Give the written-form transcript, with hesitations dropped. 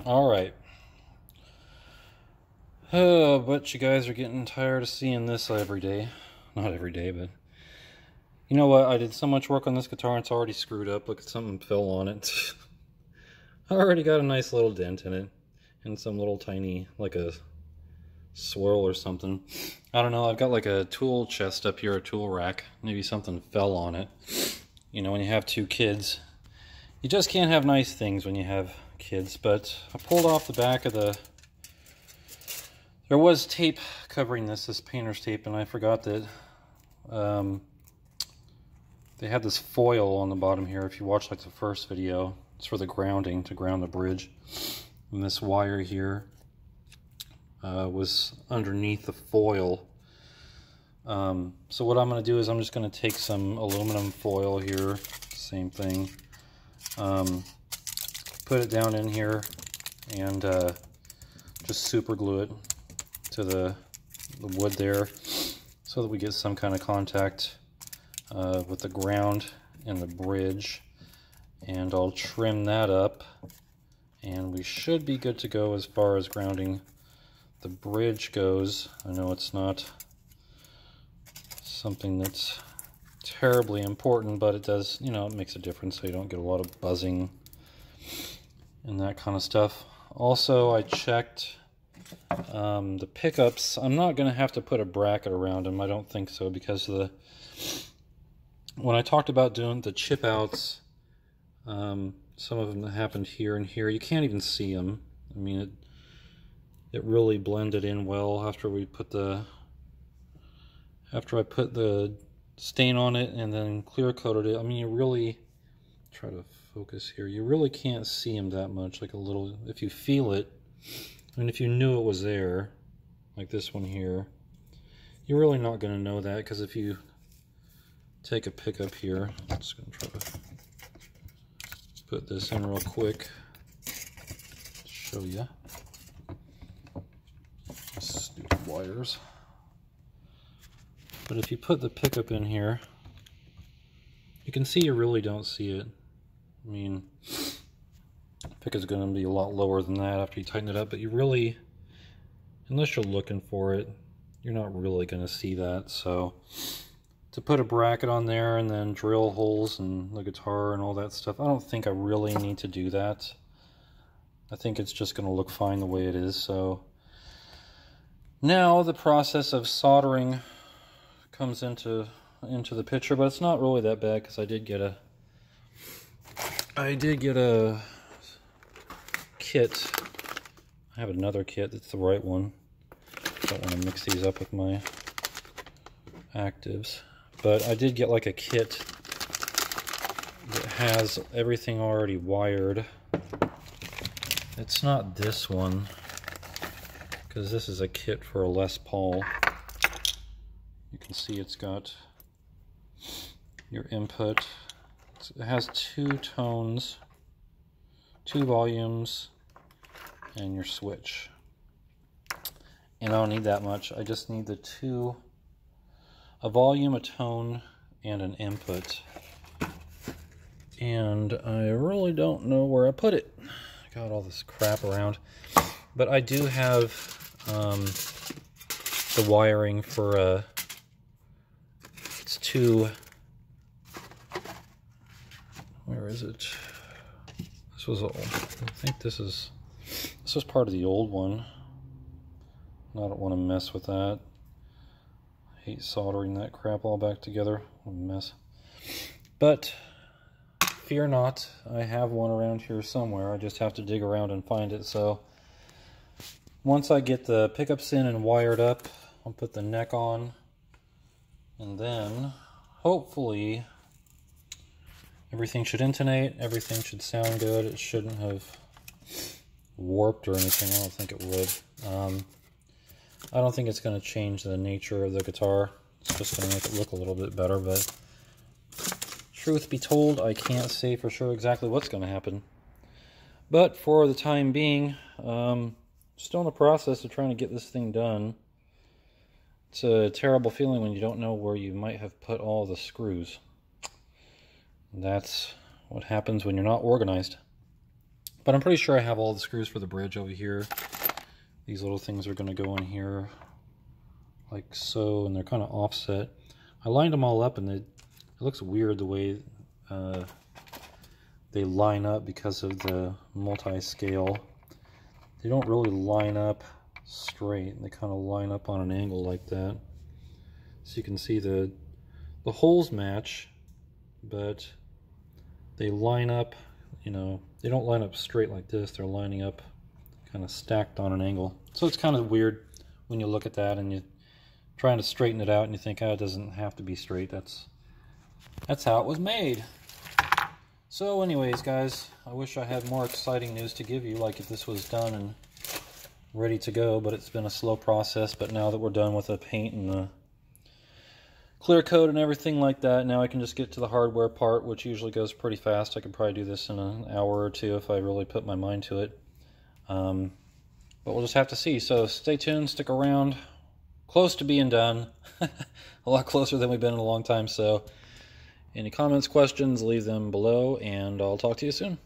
Alright. Oh, but you guys are getting tired of seeing this every day. Not every day, but... You know what? I did so much work on this guitar and it's already screwed up. Look, something fell on it. I already got a nice little dent in it. And some little tiny, like a swirl or something. I don't know, I've got like a tool chest up here, a tool rack. Maybe something fell on it. You know, when you have two kids, you just can't have nice things when you have kids. But I pulled off the back of the... There was tape covering this painter's tape, and I forgot that they had this foil on the bottom here. If you watch like the first video, it's for the grounding, to ground the bridge. And this wire here was underneath the foil. So what I'm going to do is I'm just going to take some aluminum foil here, same thing, put it down in here, and just super glue it to the wood there so that we get some kind of contact with the ground and the bridge. And I'll trim that up and we should be good to go as far as grounding the bridge goes. I know it's not something that's terribly important, but it does, you know, it makes a difference so you don't get a lot of buzzing and that kind of stuff. Also, I checked the pickups. I'm not going to have to put a bracket around them. I don't think so, because when I talked about doing the chip outs, some of them that happened here and here, you can't even see them. I mean, it really blended in well after I put the stain on it and then clear coated it. I mean, you really, try to focus here, you really can't see them that much. Like a little, if you feel it, I mean, if you knew it was there, like this one here, you're really not going to know that, because if you take a pickup here, I'm just going to try to put this in real quick, show you. Stupid wires. But if you put the pickup in here, you can see you really don't see it. I mean, pickup's going to be a lot lower than that after you tighten it up, but you really, unless you're looking for it, you're not really going to see that. So to put a bracket on there and then drill holes in the guitar and all that stuff, I don't think I really need to do that. I think it's just going to look fine the way it is. So now the process of soldering comes into the picture, but it's not really that bad, because I did get a kit. I have another kit that's the right one. Don't want to mix these up with my actives, but I did get like a kit that has everything already wired. It's not this one, because this is a kit for a Les Paul. You can see it's got your input. It has 2 tones, 2 volumes, and your switch. And I don't need that much. I just need a volume, a tone, and an input. And I really don't know where I put it. I got all this crap around. But I do have the wiring for it's 2... Where is it? This was all. I think this was part of the old one. I don't want to mess with that. I hate soldering that crap all back together. What a mess. But fear not, I have one around here somewhere. I just have to dig around and find it. So once I get the pickups in and wired up, I'll put the neck on, and then hopefully everything should intonate, everything should sound good. It shouldn't have warped or anything. I don't think it would. I don't think it's going to change the nature of the guitar. It's just going to make it look a little bit better, but truth be told, I can't say for sure exactly what's going to happen. But for the time being, still in the process of trying to get this thing done. It's a terrible feeling when you don't know where you might have put all the screws. That's what happens when you're not organized. But I'm pretty sure I have all the screws for the bridge over here. These little things are going to go in here like so, and they're kind of offset. I lined them all up, and it looks weird the way they line up because of the multi-scale. They don't really line up straight. They kind of line up on an angle like that. So you can see the holes match, but they line up, you know, they don't line up straight like this. They're lining up kind of stacked on an angle. So it's kind of weird when you look at that and you're trying to straighten it out and you think, oh, it doesn't have to be straight. That's how it was made. So anyways, guys, I wish I had more exciting news to give you, like if this was done and ready to go, but it's been a slow process. But now that we're done with the paint and the clear coat and everything like that, now I can just get to the hardware part, which usually goes pretty fast. I could probably do this in an hour or two if I really put my mind to it. But we'll just have to see. So stay tuned, stick around. Close to being done. A lot closer than we've been in a long time. So any comments, questions, leave them below, and I'll talk to you soon.